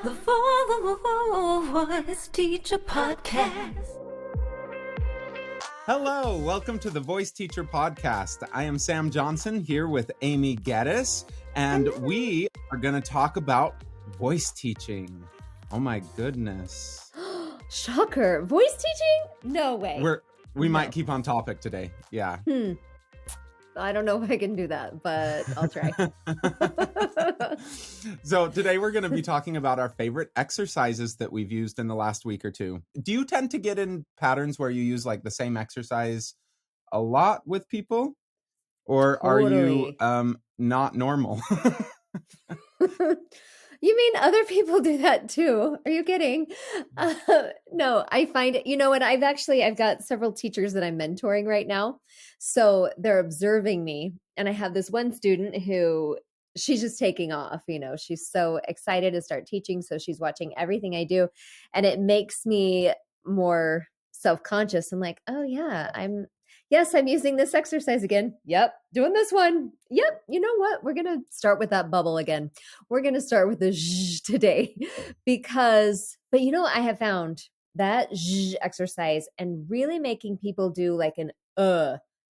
The Voice Teacher Podcast. Hello, welcome to the Voice Teacher Podcast. I am Sam Johnson here with Aimee Geddes, and we are going to talk about voice teaching. Oh my goodness. Shocker. Voice teaching? No way. We might keep on topic today. Yeah. I don't know if I can do that, but I'll try. So today we're going to be talking about our favorite exercises that we've used in the last week or two. Do you tend to get in patterns where you use like the same exercise a lot with people? Or are you not normal? You mean other people do that too? Are you kidding? No, I find it, and I've got several teachers that I'm mentoring right now. So they're observing me. And I have this one student who she's just taking off, she's so excited to start teaching. So she's watching everything I do. And it makes me more self-conscious. I'm like, oh yeah, I'm using this exercise again. Yep. Doing this one. Yep. You know what? We're going to start with that bubble again. We're going to start with the zh today but I have found that zh exercise and really making people do like an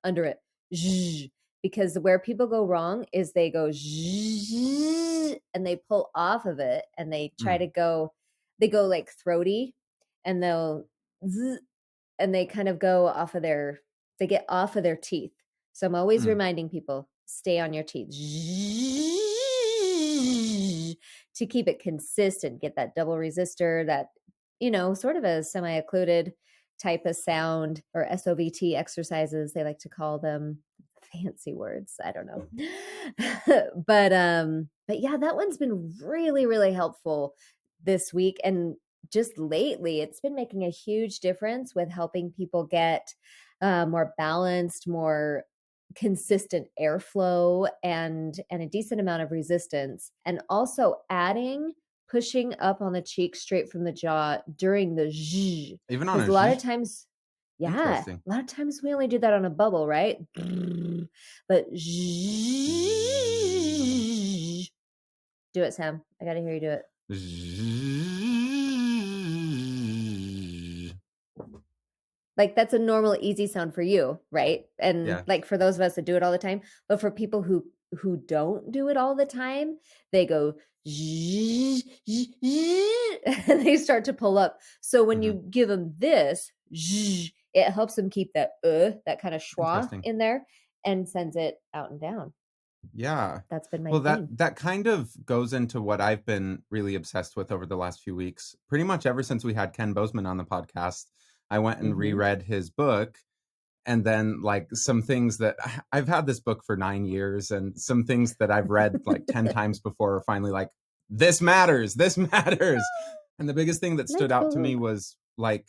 under it. Zh, because where people go wrong is they go zh and they pull off of it and they try to go, they go like throaty and they'll zzz, and they kind of go off of they get off of their teeth. So I'm always reminding people, stay on your teeth to keep it consistent, get that double resistor, that, sort of a semi-occluded type of sound, or SOVT exercises, they like to call them. Fancy words. I don't know. But yeah, that one's been really, really helpful this week. And just lately, it's been making a huge difference with helping people get more balanced, more consistent airflow and a decent amount of resistance. And also pushing up on the cheek straight from the jaw during the zh. Even on a lot of times, yeah, a lot of times we only do that on a bubble, right? But zh. Do it, Sam. I got to hear you do it. Like that's a normal, easy sound for you, right? And like for those of us that do it all the time, but for people who don't do it all the time, they go zzz, zzz, and they start to pull up. So when you give them this, zzz, it helps them keep that kind of schwa in there and sends it out and down. Yeah. That's been my thing. That kind of goes into what I've been really obsessed with over the last few weeks. Pretty much ever since we had Ken Bozeman on the podcast, I went and reread his book, and then like some things that I've had this book for 9 years, and some things that I've read like 10 times before are finally like, this matters. And the biggest thing that stood out to me was like,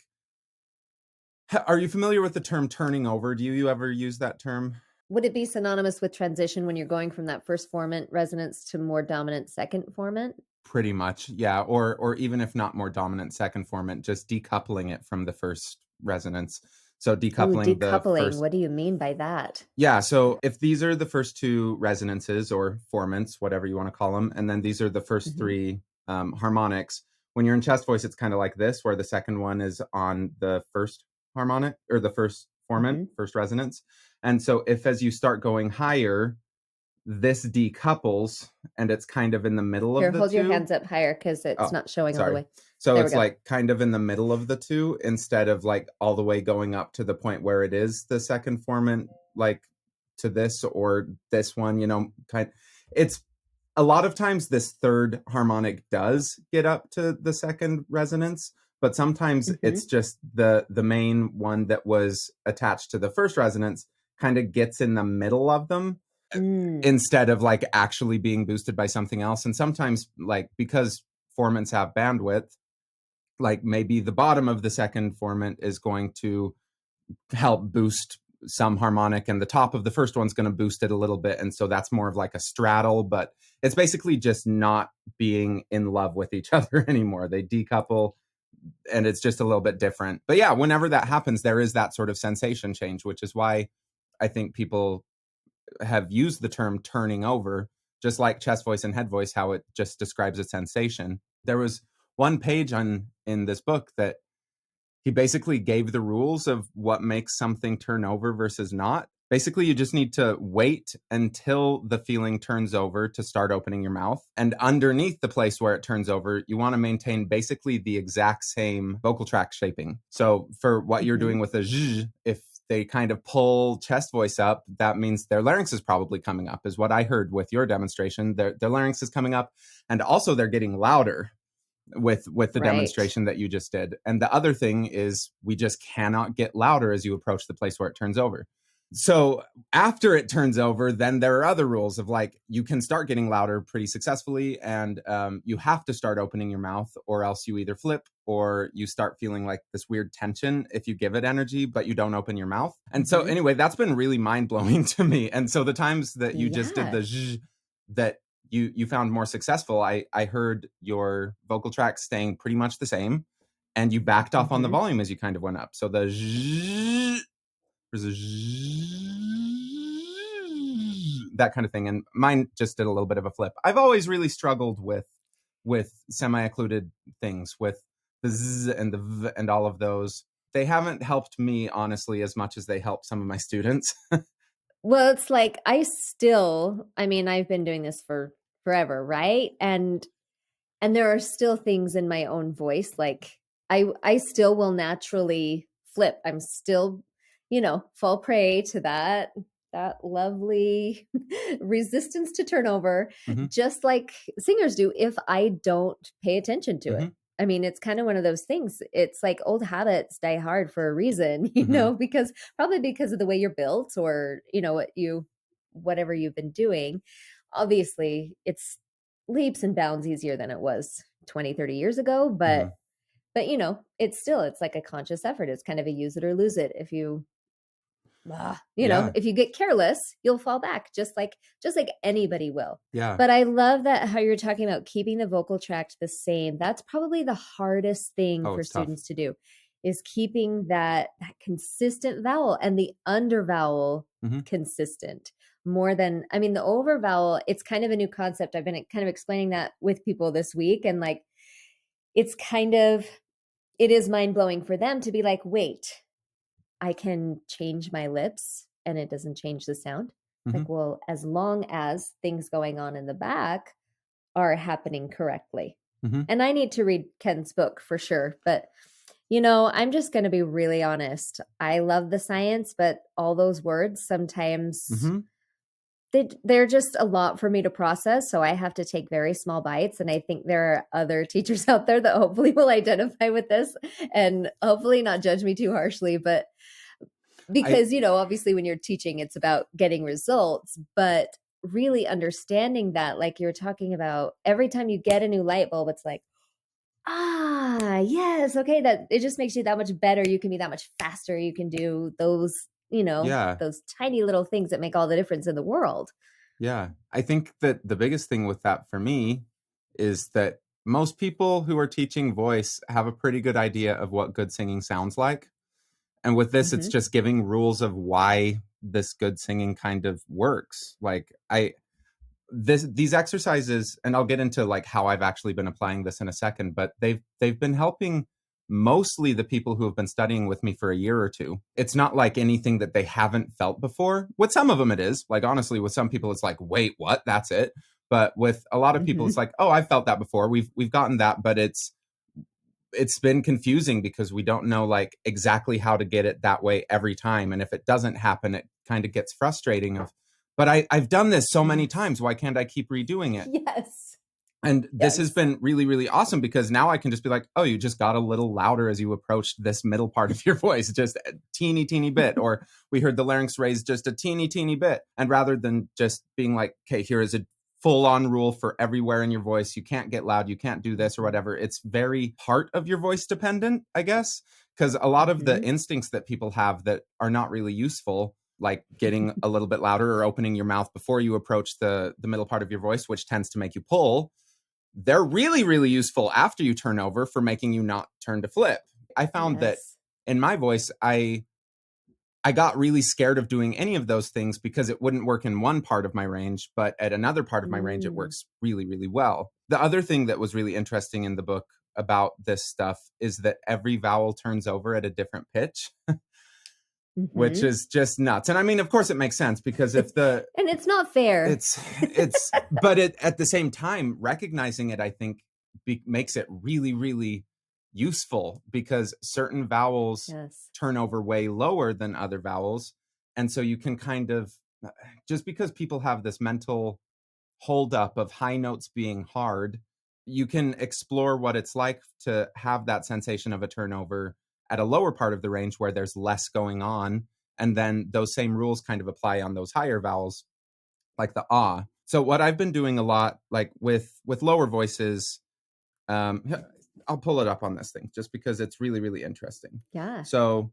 are you familiar with the term turning over? Do you ever use that term? Would it be synonymous with transition when you're going from that first formant resonance to more dominant second formant? Pretty much, yeah. Or even if not more dominant second formant, just decoupling it from the first resonance. So decoupling the first... What do you mean by that? Yeah, so if these are the first two resonances or formants, whatever you want to call them, and then these are the first three harmonics, when you're in chest voice, it's kind of like this, where the second one is on the first harmonic, or the first formant, first resonance. And so if as you start going higher, this decouples and it's kind of in the middle of the two. Hold your hands up higher because it's not showing all the way. So it's like kind of in the middle of the two instead of like all the way going up to the point where it is the second formant, like to this or this one, it's a lot of times this third harmonic does get up to the second resonance, but sometimes it's just the main one that was attached to the first resonance kind of gets in the middle of them. Instead of like actually being boosted by something else. And sometimes like because formants have bandwidth, like maybe the bottom of the second formant is going to help boost some harmonic and the top of the first one's going to boost it a little bit. And so that's more of like a straddle, but it's basically just not being in love with each other anymore. They decouple and it's just a little bit different. But yeah, whenever that happens, there is that sort of sensation change, which is why I think people have used the term turning over, just like chest voice and head voice, how it just describes a sensation. There was one page in this book that he basically gave the rules of what makes something turn over versus not. Basically, you just need to wait until the feeling turns over to start opening your mouth. And underneath the place where it turns over, you want to maintain basically the exact same vocal tract shaping. So for what you're doing with a zh, if they kind of pull chest voice up, that means their larynx is probably coming up, is what I heard with your demonstration. Their larynx is coming up, and also they're getting louder with the Right. demonstration that you just did. And the other thing is we just cannot get louder as you approach the place where it turns over. So after it turns over, then there are other rules of like, you can start getting louder pretty successfully, and you have to start opening your mouth, or else you either flip or you start feeling like this weird tension if you give it energy, but you don't open your mouth. And so anyway, that's been really mind blowing to me. And so the times that you just did the zh, that you found more successful, I heard your vocal tract staying pretty much the same, and you backed off on the volume as you kind of went up. So the zh, there's a that kind of thing, and mine just did a little bit of a flip. I've always really struggled with semi-occluded things, with the z and the v and all of those. They haven't helped me, honestly, as much as they help some of my students. Well, it's like I mean, I've been doing this for forever, right? And there are still things in my own voice, like I still will naturally flip. I'm still, fall prey to that lovely resistance to turnover, just like singers do if I don't pay attention to it. I mean, it's kind of one of those things. It's like old habits die hard for a reason, because of the way you're built, or, whatever you've been doing. Obviously, it's leaps and bounds easier than it was 20, 30 years ago. But, it's like a conscious effort. It's kind of a use it or lose it. If you, if you get careless, you'll fall back just like anybody will. Yeah. But I love that how you're talking about keeping the vocal tract the same. That's probably the hardest thing for students to do, is keeping that consistent vowel and the under vowel consistent. More than, I mean, the over vowel, it's kind of a new concept. I've been kind of explaining that with people this week. And like, it is mind blowing for them to be like, wait, I can change my lips and it doesn't change the sound. Like, well, as long as things going on in the back are happening correctly. And I need to read Ken's book for sure. But, I'm just going to be really honest. I love the science, but all those words sometimes they're just a lot for me to process. So I have to take very small bites. And I think there are other teachers out there that hopefully will identify with this and hopefully not judge me too harshly. But because, obviously when you're teaching, it's about getting results, but really understanding that, like you're talking about, every time you get a new light bulb, it's like, yes, okay, that it just makes you that much better. You can be that much faster. You can do those, those tiny little things that make all the difference in the world. Yeah. I think that the biggest thing with that for me is that most people who are teaching voice have a pretty good idea of what good singing sounds like. And with this, it's just giving rules of why this good singing kind of works. Like these exercises, and I'll get into like how I've actually been applying this in a second, but they've been helping mostly the people who have been studying with me for a year or two. It's not like anything that they haven't felt before. With some of them, it is. Like, honestly, with some people, it's like, wait, what? That's it. But with a lot of people, it's like, oh, I've felt that before. We've gotten that, but it's been confusing because we don't know like exactly how to get it that way every time. And if it doesn't happen, it kind of gets frustrating but I've done this so many times. Why can't I keep redoing it? Yes. And this has been really, really awesome because now I can just be like, oh, you just got a little louder as you approached this middle part of your voice, just a teeny, teeny bit. Or we heard the larynx raise just a teeny, teeny bit. And rather than just being like, okay, here is a full on rule for everywhere in your voice. You can't get loud. You can't do this or whatever. It's very part of your voice dependent, I guess, because a lot of the instincts that people have that are not really useful, like getting a little bit louder or opening your mouth before you approach the middle part of your voice, which tends to make you pull, they're really, really useful after you turn over for making you not turn to flip. I found that in my voice, I got really scared of doing any of those things because it wouldn't work in one part of my range, but at another part of my range, it works really, really well. The other thing that was really interesting in the book about this stuff is that every vowel turns over at a different pitch, which is just nuts. And I mean, of course it makes sense, because if the and it's not fair. but at the same time, recognizing it, I think makes it really, really useful, because certain vowels Yes. turn over way lower than other vowels. And so you can kind of, just because people have this mental holdup of high notes being hard, you can explore what it's like to have that sensation of a turnover at a lower part of the range where there's less going on. And then those same rules kind of apply on those higher vowels, like the ah. So what I've been doing a lot, like with lower voices, I'll pull it up on this thing just because it's really, really interesting. Yeah. So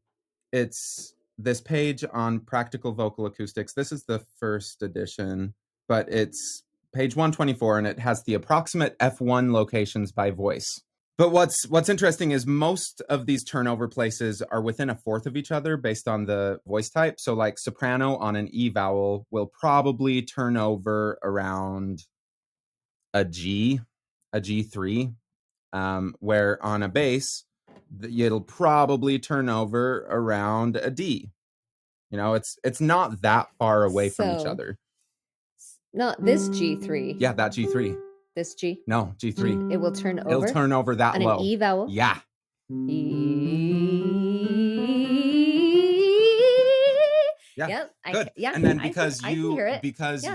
it's this page on practical vocal acoustics. This is the first edition, but it's page 124, and it has the approximate F1 locations by voice. But what's interesting is most of these turnover places are within a fourth of each other based on the voice type. So like soprano on an E vowel will probably turn over around a G3, where on a bass, it'll probably turn over around a D. You know, it's not that far away from each other. Not this G3. Yeah, that G3. This G? No, G3. It will turn over? It'll turn over that on low. An E vowel? Yeah. Yeah. Yep. Good. Yeah. And then because I can hear it.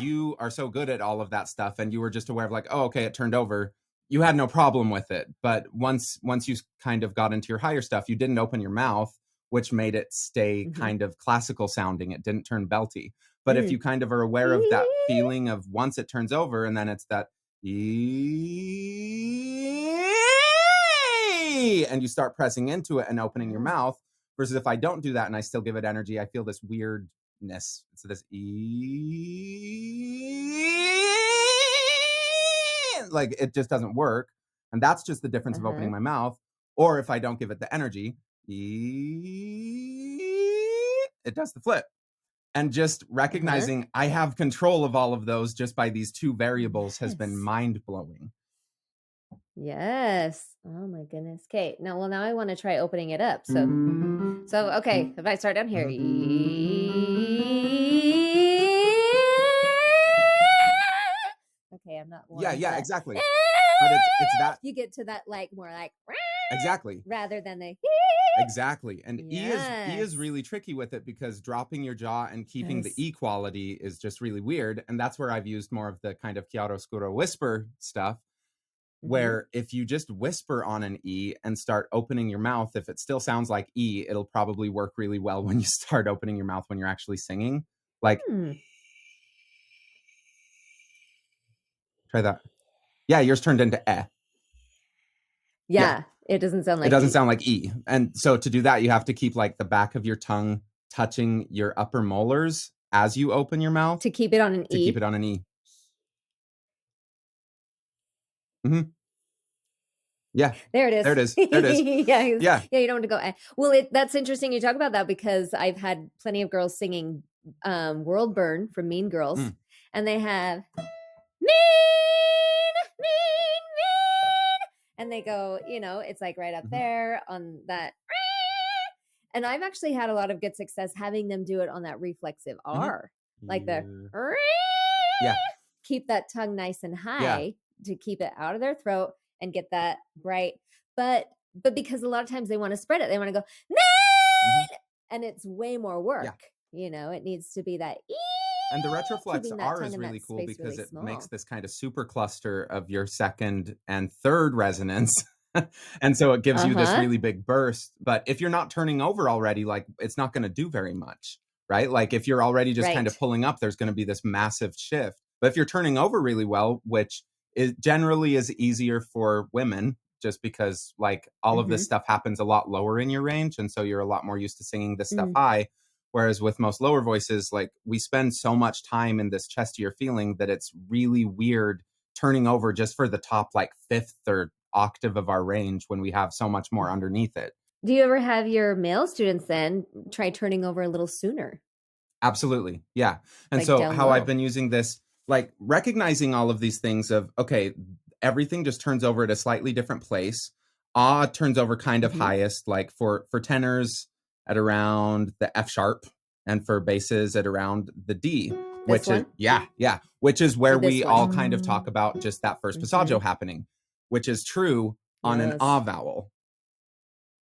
You are so good at all of that stuff, and you were just aware of like, oh, okay, it turned over, you had no problem with it. But once you kind of got into your higher stuff, you didn't open your mouth, which made it stay kind of classical sounding. It didn't turn belty. But if you kind of are aware of that feeling of once it turns over, and then it's that and you start pressing into it and opening your mouth, versus if I don't do that and I still give it energy, I feel this weirdness. So this like it just doesn't work. And that's just the difference of opening my mouth. Or if I don't give it the energy, it does the flip. And just recognizing I have control of all of those just by these two variables has been mind-blowing. Yes. Oh my goodness. Okay. Now I want to try opening it up. So okay, if I start down here. Okay, I'm not. Yeah, exactly. But it's that you get to that like more like exactly rather than the exactly. And E is really tricky with it, because dropping your jaw and keeping the E quality is just really weird. And that's where I've used more of the kind of chiaroscuro whisper stuff, where if you just whisper on an E and start opening your mouth, if it still sounds like E, it'll probably work really well when you start opening your mouth when you're actually singing. Like, try that. Yeah, yours turned into E. Yeah, it doesn't sound like it doesn't sound like E. And so to do that, you have to keep like the back of your tongue touching your upper molars as you open your mouth. To keep it on an E? To keep it on an E. Mm-hmm. Yeah. There it is. There it is. There it is. Yeah. Yeah. Yeah, you don't want to go. Well, that's interesting you talk about that, because I've had plenty of girls singing World Burn from Mean Girls, and they have mean, and they go, it's like right up there on that. And I've actually had a lot of good success having them do it on that reflexive R, like the keep that tongue nice and high to keep it out of their throat and get that bright. But because a lot of times they want to spread it, they want to go and it's way more work. It needs to be that E. And the retroflex R is really cool because it makes this kind of super cluster of your second and third resonance. And so it gives you this really big burst. But if you're not turning over already, like it's not going to do very much, right? Like if you're already just kind of pulling up, there's going to be this massive shift. But if you're turning over really well, which generally is easier for women, just because like all of this stuff happens a lot lower in your range. And so you're a lot more used to singing this stuff high. Whereas with most lower voices, like we spend so much time in this chestier feeling that it's really weird turning over just for the top like fifth or octave of our range when we have so much more underneath it. Do you ever have your male students then try turning over a little sooner? Absolutely. Yeah. And like so how I've been using this, like recognizing all of these things of, okay, everything just turns over at a slightly different place. Ah turns over kind of Mhm. highest, like for tenors at around the F sharp, and for basses at around the D, This which is one? which is where Or this we all one? kind of talk about just that first passaggio Mhm. happening, which is true on an Yes. ah vowel.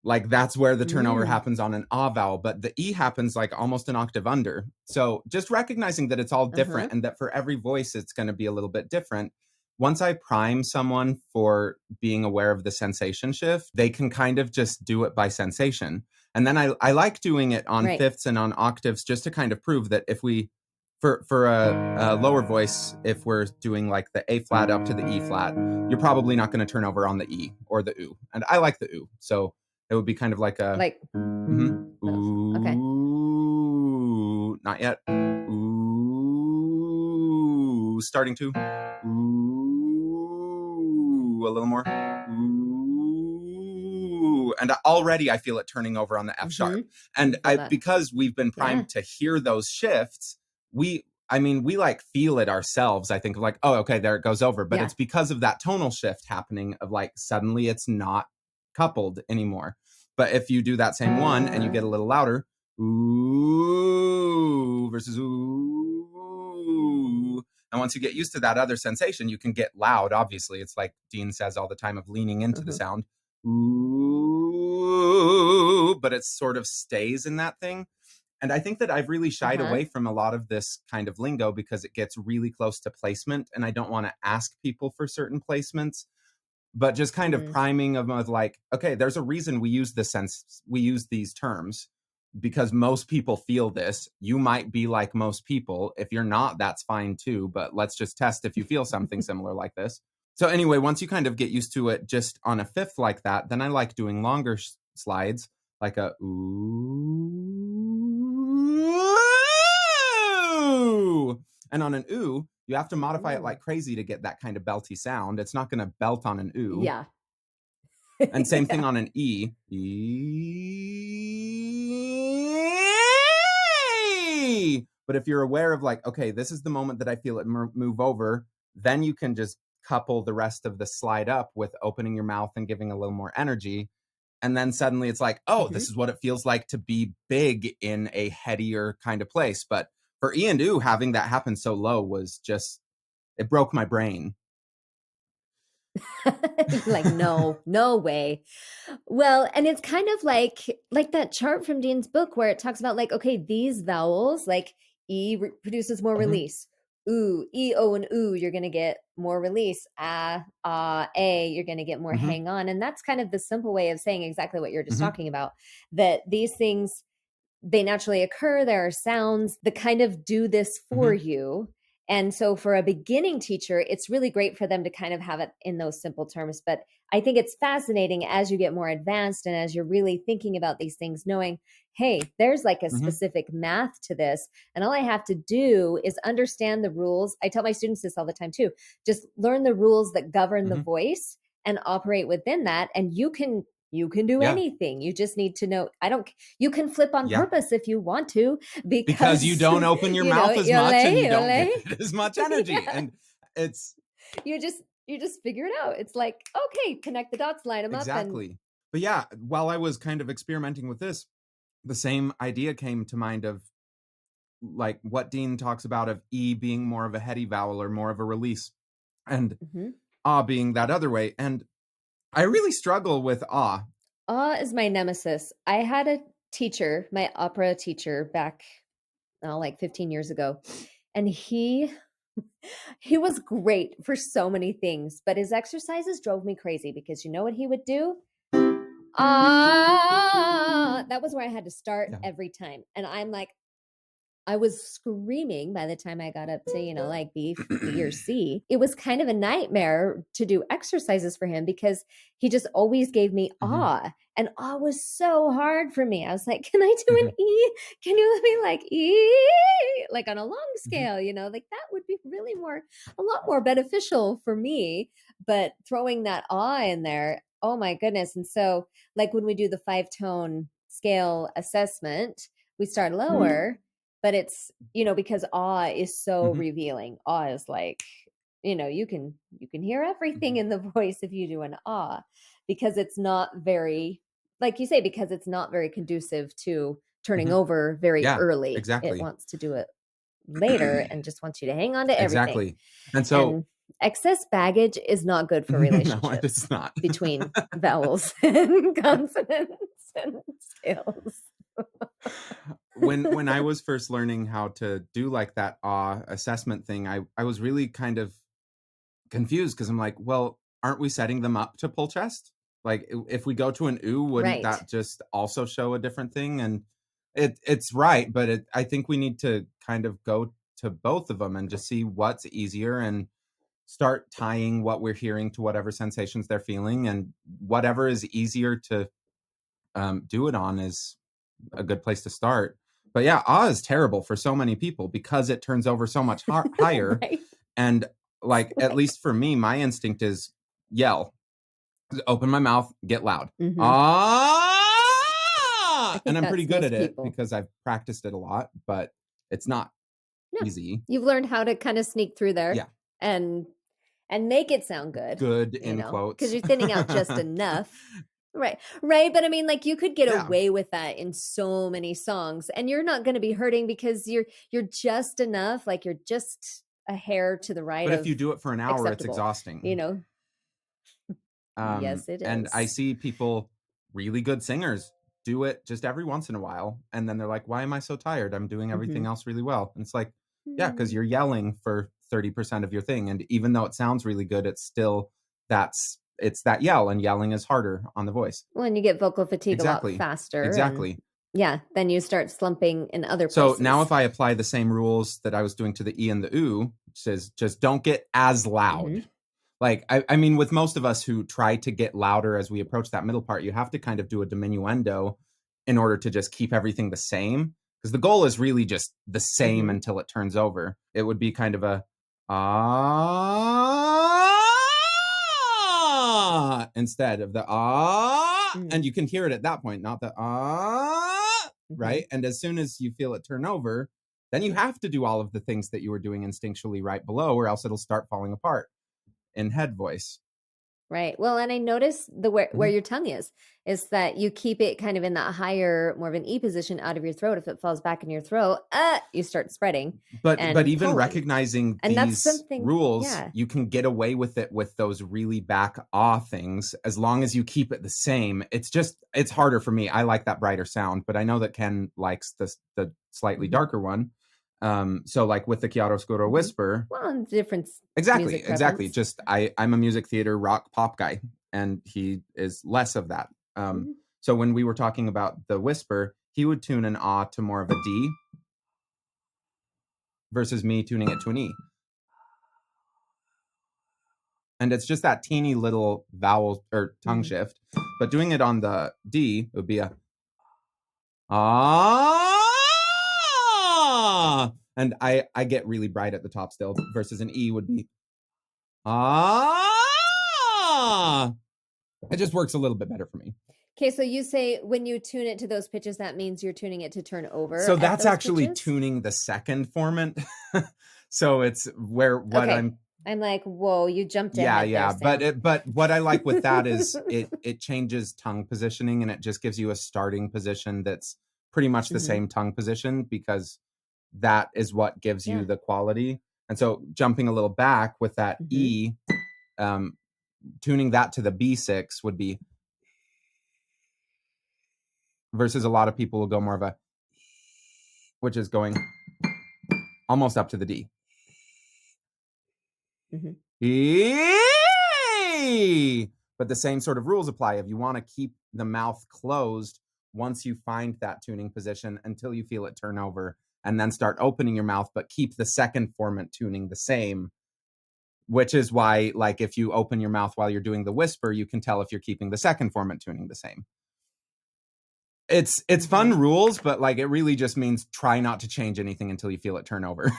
Like that's where the turnover Mm. happens on an ah vowel, but the E happens like almost an octave under. So just recognizing that it's all Uh-huh. different and that for every voice it's going to be a little bit different. Once I prime someone for being aware of the sensation shift, they can kind of just do it by sensation. And then I like doing it on Right. fifths and on octaves just to kind of prove that if we for a lower voice, if we're doing like the A flat up to the E flat, you're probably not going to turn over on the E or the oo. And I like the oo. So it would be kind of like a Like okay. ooh, not yet. Ooh, starting to. Ooh, a little more. Ooh, and already I feel it turning over on the F sharp. Mhm. And Feel that. because we've been Yeah. primed to hear those shifts, we like feel it ourselves. I think of like, oh, okay, there it goes over. But Yeah. it's because of that tonal shift happening of like suddenly it's not coupled anymore. But if you do that same one and you get a little louder, ooh versus ooh. And once you get used to that other sensation, you can get loud. Obviously, it's like Dean says all the time of leaning into the sound. Ooh, but it sort of stays in that thing. And I think that I've really shied Uh-huh. away from a lot of this kind of lingo because it gets really close to placement. And I don't want to ask people for certain placements, but just kind of Mm. priming them of like, okay, there's a reason we use these terms because most people feel this. You might be like most people. If you're not, that's fine too. But let's just test if you feel something similar like this. So anyway, once you kind of get used to it just on a fifth like that, then I like doing longer slides, like a ooh. And on an ooh, you have to modify it like crazy to get that kind of belty sound. It's not going to belt on an ooh. Yeah. And same thing Yeah. on an E. But if you're aware of like, okay, this is the moment that I feel it move over, then you can just couple the rest of the slide up with opening your mouth and giving a little more energy. And then suddenly it's like, oh, Mhm. this is what it feels like to be big in a headier kind of place. But for E and oo, having that happen so low was just, it broke my brain. Like, no way. Well, and it's kind of like that chart from Dean's book where it talks about like, okay, these vowels, like produces more Mhm, release. Ooh, E, O, and ooh, you're gonna get more release. A, you're gonna get more mhm, hang on. And that's kind of the simple way of saying exactly what you're just mhm, talking about. That these things they naturally occur. There are sounds that kind of do this for mhm, you. And so for a beginning teacher, it's really great for them to kind of have it in those simple terms. But I think it's fascinating as you get more advanced and as you're really thinking about these things, knowing, hey, there's like a mhm, specific math to this. And all I have to do is understand the rules. I tell my students this all the time too. Just learn the rules that govern the mhm. voice and operate within that. And you can do Yeah, anything. You just need to know. You can flip on yeah. purpose if you want to, Because you because don't open your mouth as much and you ole, don't ole. give it as much energy. Yeah. And it's You just figure it out. It's like, okay, connect the dots, line them up, and exactly. But yeah, while I was kind of experimenting with this, the same idea came to mind of like what Dean talks about of E being more of a heady vowel or more of a release, and Mhm. ah being that other way. And I really struggle with ah. Awe is my nemesis. I had a teacher, my opera teacher, back like 15 years ago, and he was great for so many things, but his exercises drove me crazy because you know what he would do? That was where I had to start Yeah. every time. And I'm like, I was screaming by the time I got up to, like B or C. It was kind of a nightmare to do exercises for him because he just always gave me Mhm, awe. And awe was so hard for me. I was like, can I do an mhm, E? Can you let me like E? Like on a long mhm, scale, like that would be really a lot more beneficial for me. But throwing that awe in there, oh my goodness. And so, like when we do the 5-tone scale assessment, we start lower, but it's because awe is so mhm. revealing. Awe is like you can hear everything in the voice if you do an ah, because it's not very, like you say, because it's not very conducive to turning over very Yeah, early. exactly. It wants to do it later and just wants you to hang on to everything. Exactly. And so And excess baggage is not good for no, relationships it's not. between vowels and consonants and scales. When I was first learning how to do like that assessment thing, I was really kind of confused because I'm like, well, aren't we setting them up to pull chest? Like if we go to an oo, wouldn't Right. that just also show a different thing? And it's right, but I think we need to kind of go to both of them and just see what's easier and start tying what we're hearing to whatever sensations they're feeling, and whatever is easier to do it on is a good place to start. But yeah, is terrible for so many people because it turns over so much higher. Right. And like, at least for me, my instinct is yell, open my mouth, get loud. Mhm. And I'm pretty good most at it people. because I've practiced it a lot, but it's not No. easy. You've learned how to kind of sneak through there. Yeah. And make it sound good. Good in quotes. Because you're thinning out just enough. Right. But I mean, like, you could get Yeah. away with that in so many songs, and you're not going to be hurting because you're just enough, like you're just a hair to the right. But of if you do it for an hour, it's acceptable, exhausting. Yes, it is. And I see people, really good singers, do it just every once in a while, and then they're like, why am I so tired? I'm doing everything else really well. And it's like, yeah, because you're yelling for 30% of your thing, and even though it sounds really good, it's still it's that yell, and yelling is harder on the voice. Well, and you get vocal fatigue Exactly. a lot faster. Exactly. Then you start slumping in other So places. now if I apply the same rules that I was doing to the E and the oo, which says just don't get as loud. Mhm. Like, I mean, with most of us who try to get louder as we approach that middle part, you have to kind of do a diminuendo in order to just keep everything the same. Because the goal is really just the same until it turns over. It would be kind of a instead of the and you can hear it at that point, not the right? And as soon as you feel it turn over, then you have to do all of the things that you were doing instinctually right below, or else it'll start falling apart in head voice. Right. Well, and I notice where your tongue is that you keep it kind of in that higher, more of an E position out of your throat. If it falls back in your throat, you start spreading. But even pulling. recognizing And these that's something, rules, yeah. you can get away with it with those really back things as long as you keep it the same. It's harder for me. I like that brighter sound, but I know that Ken likes the slightly darker one. So like with the chiaroscuro whisper, well, different exactly preference. just I'm a music theater rock pop guy, and he is less of that. So when we were talking about the whisper, he would tune an to more of a D versus me tuning it to an E, and it's just that teeny little vowel or tongue shift. But doing it on the D would be a and I get really bright at the top still, versus an E would be it just works a little bit better for me. Okay, so you say when you tune it to those pitches, that means you're tuning it to turn over. So that's actually pitches? tuning the second formant. So it's what I'm like, whoa, you jumped in. Yeah. But what I like with that is it changes tongue positioning, and it just gives you a starting position that's pretty much the same tongue position, because that is what gives you the quality. And so jumping a little back with that E, tuning that to the B6 would be, versus a lot of people will go more of a, which is going almost up to the D. But the same sort of rules apply. If you want to keep the mouth closed once you find that tuning position until you feel it turn over, and then start opening your mouth, but keep the second formant tuning the same, which is why, like, if you open your mouth while you're doing the whisper, you can tell if you're keeping the second formant tuning the same. It's fun rules, but like, it really just means try not to change anything until you feel it turn over.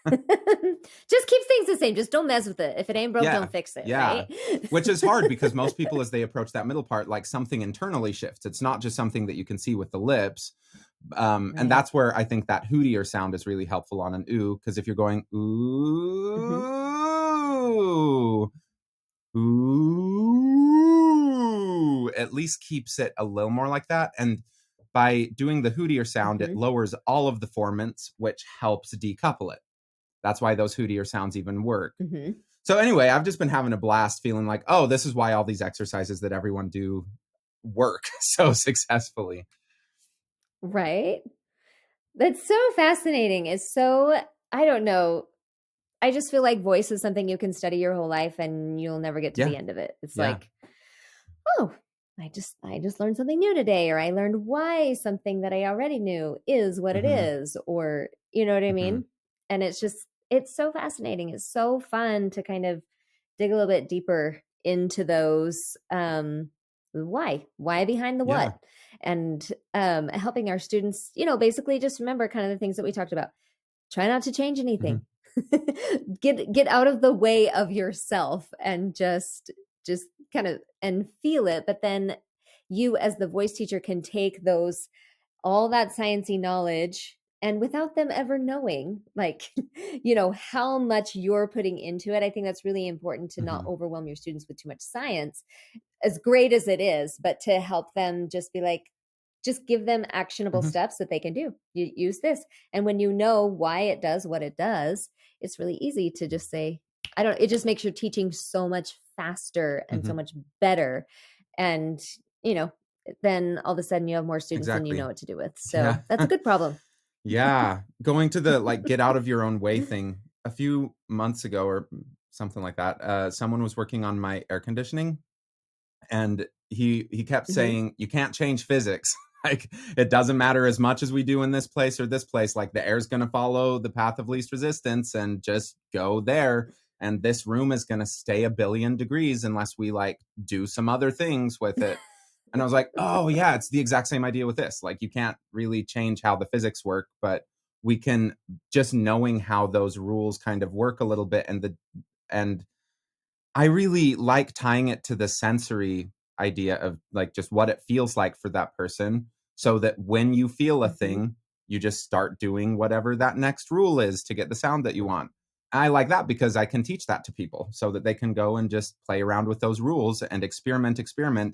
Just keep things the same. Just don't mess with it. If it ain't broke, don't fix it. Yeah. Right? Which is hard, because most people, as they approach that middle part, like, something internally shifts. It's not just something that you can see with the lips, And that's where I think that hootier sound is really helpful on an ooh, because if you're going ooh, ooh, at least keeps it a little more like that. And by doing the hootier sound, it lowers all of the formants, which helps decouple it. That's why those hootier sounds even work. So anyway, I've just been having a blast feeling like, oh, this is why all these exercises that everyone do work so successfully. Right. That's so fascinating. It's so, I don't know. I just feel like voice is something you can study your whole life and you'll never get to the end of it. It's like, oh, I just learned something new today, or I learned why something that I already knew is what it is, or you know what I mean? And it's so fascinating. It's so fun to kind of dig a little bit deeper into those why behind the what, and helping our students, basically just remember kind of the things that we talked about. Try not to change anything. Get out of the way of yourself and just kind of and feel it. But then you as the voice teacher can take all that sciencey knowledge, and without them ever knowing, like, how much you're putting into it. I think that's really important to not overwhelm your students with too much science, as great as it is, but to help them just be like, just give them actionable steps that they can do. You use this. And when you know why it does what it does, it's really easy to just say, it just makes your teaching so much faster and so much better. And, then all of a sudden you have more students than you know what to do with. So that's a good problem. Going to the get out of your own way thing. A few months ago or something like that, someone was working on my air conditioning, and he kept saying, you can't change physics. Like, it doesn't matter as much as we do in this place or this place. Like, the air's going to follow the path of least resistance and just go there. And this room is going to stay 1 billion degrees unless we do some other things with it. And I was like, oh yeah, it's the exact same idea with this. Like, you can't really change how the physics work, but we can, just knowing how those rules kind of work a little bit. And I really like tying it to the sensory idea of just what it feels like for that person, so that when you feel a thing, you just start doing whatever that next rule is to get the sound that you want. I like that because I can teach that to people so that they can go and just play around with those rules and experiment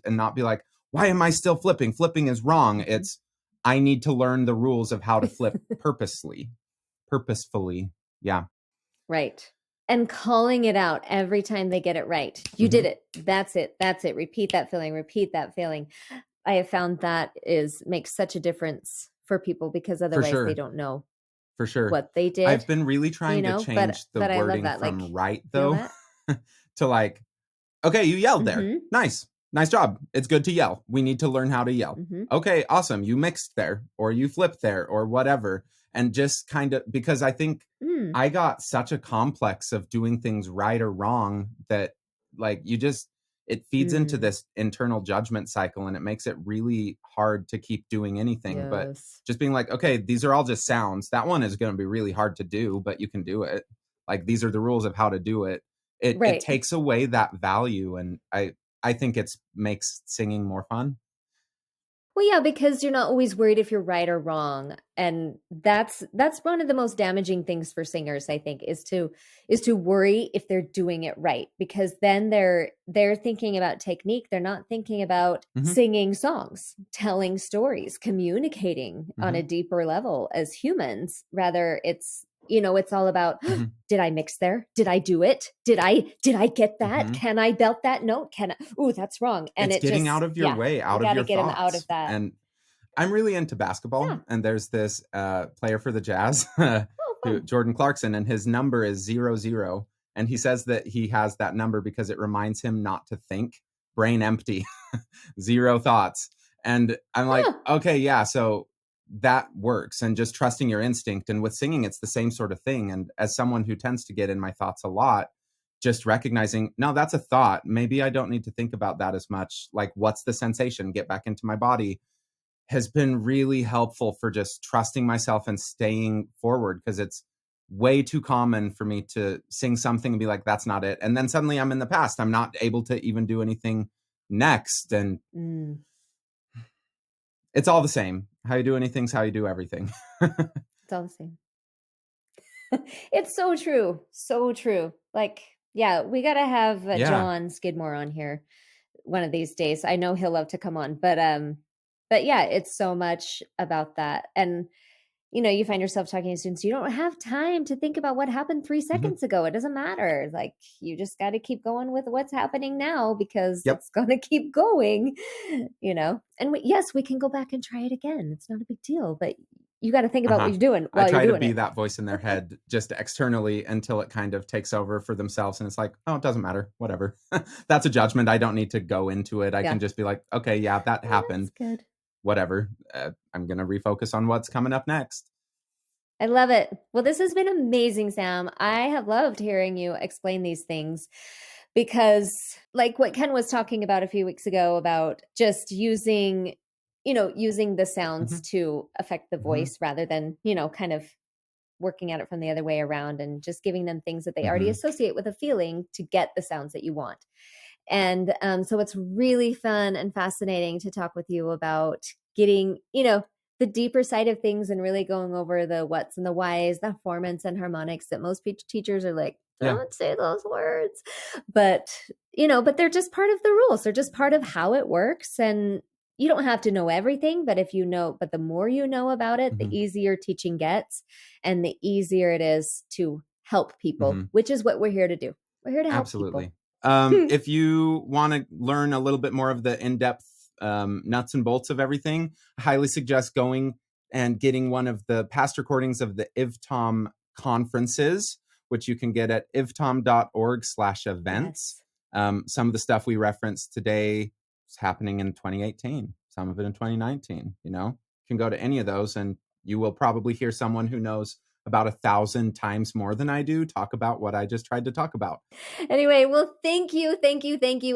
and not be like, why am I still flipping? Flipping is wrong. It's, I need to learn the rules of how to flip purposefully. Yeah. Right. And calling it out every time they get it right. You did it. That's it. Repeat that feeling. I have found that makes such a difference for people, because otherwise they don't know for sure what they did. I've been really trying to change the wording from right, though, to okay, you yelled there. Nice job. It's good to yell. We need to learn how to yell. Okay, awesome. You mixed there, or you flipped there, or whatever. And just kind of, because I think I got such a complex of doing things right or wrong that it feeds into this internal judgment cycle, and it makes it really hard to keep doing anything. But just being like, okay, these are all just sounds. That one is going to be really hard to do, but you can do it. Like, these are the rules of how to do it. It takes away that value. And I think makes singing more fun. Well, yeah, because you're not always worried if you're right or wrong. And that's one of the most damaging things for singers, I think, is to worry if they're doing it right, because then they're thinking about technique. They're not thinking about singing songs, telling stories, communicating on a deeper level as humans. Rather, it's all about, did I mix there? Did I do it? Did I get that? Can I belt that note? Oh, that's wrong. And it's getting out of your way, out of your get thoughts. Them out of that. And I'm really into basketball. And there's this player for the Jazz, Jordan Clarkson, and his number is 00. And he says that he has that number because it reminds him not to think, brain empty, 0 thoughts. And I'm like, okay, yeah, so that works, and just trusting your instinct. And with singing, it's the same sort of thing. And as someone who tends to get in my thoughts a lot, just recognizing, no, that's a thought. Maybe I don't need to think about that as much. Like, what's the sensation? Get back into my body has been really helpful for just trusting myself and staying forward, because it's way too common for me to sing something and be like, that's not it. And then suddenly I'm in the past. I'm not able to even do anything next. And it's all the same. How you do anything's how you do everything. It's all the same. It's so true. So true. Like, yeah, we got to have Yeah. John Skidmore on here one of these days. I know he'll love to come on, but yeah, it's so much about that. And you know, you find yourself talking to students, you don't have time to think about what happened 3 seconds ago. It doesn't matter. Like, you just got to keep going with what's happening now because Yep. it's going to keep going, you know. And yes, we can go back and try it again. It's not a big deal, but you got to think about what you're doing while I try you're to doing be it. that voice in their head just externally until it kind of takes over for themselves. And it's like, oh, it doesn't matter. Whatever. That's a judgment. I don't need to go into it. I can just be like, okay, yeah, that happened. That's good. Whatever. I'm going to refocus on what's coming up next. I love it. Well, this has been amazing, Sam. I have loved hearing you explain these things because, like what Ken was talking about a few weeks ago about just using the sounds to affect the voice rather than, kind of working at it from the other way around and just giving them things that they already associate with a feeling to get the sounds that you want. And so it's really fun and fascinating to talk with you about getting, the deeper side of things and really going over the what's and the whys, the formants and harmonics that most teachers are like, don't say those words. But, but they're just part of the rules. They're just part of how it works. And you don't have to know everything, but but the more you know about it, the easier teaching gets and the easier it is to help people, which is what we're here to do. We're here to help people. If you want to learn a little bit more of the in-depth nuts and bolts of everything, I highly suggest going and getting one of the past recordings of the IVTOM conferences, which you can get at ivtom.org/events. Yes. Some of the stuff we referenced today is happening in 2018, some of it in 2019. You can go to any of those and you will probably hear someone who knows about 1,000 times more than I do talk about what I just tried to talk about. Anyway, well, thank you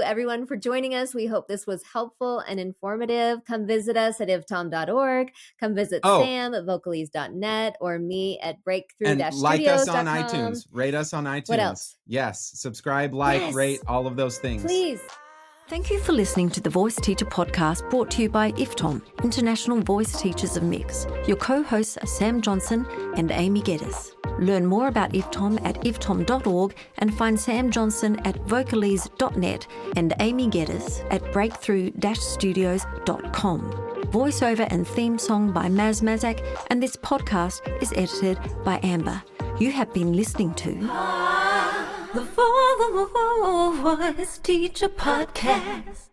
everyone for joining us. We hope this was helpful and informative. Come visit us at ivtom.org. Come visit Sam at vocalese.net or me at breakthrough-studios.com. And like us on iTunes. Rate us on iTunes. What else? Yes. Subscribe, rate, all of those things. Please. Thank you for listening to the Voice Teacher Podcast brought to you by IFTOM, International Voice Teachers of Mix. Your co-hosts are Sam Johnson and Aimee Geddes. Learn more about IFTOM at iftom.org and find Sam Johnson at vocalese.net and Aimee Geddes at breakthrough-studios.com. Voiceover and theme song by Maz Mazak, and this podcast is edited by Amber. You have been listening to The Voice Teacher Podcast.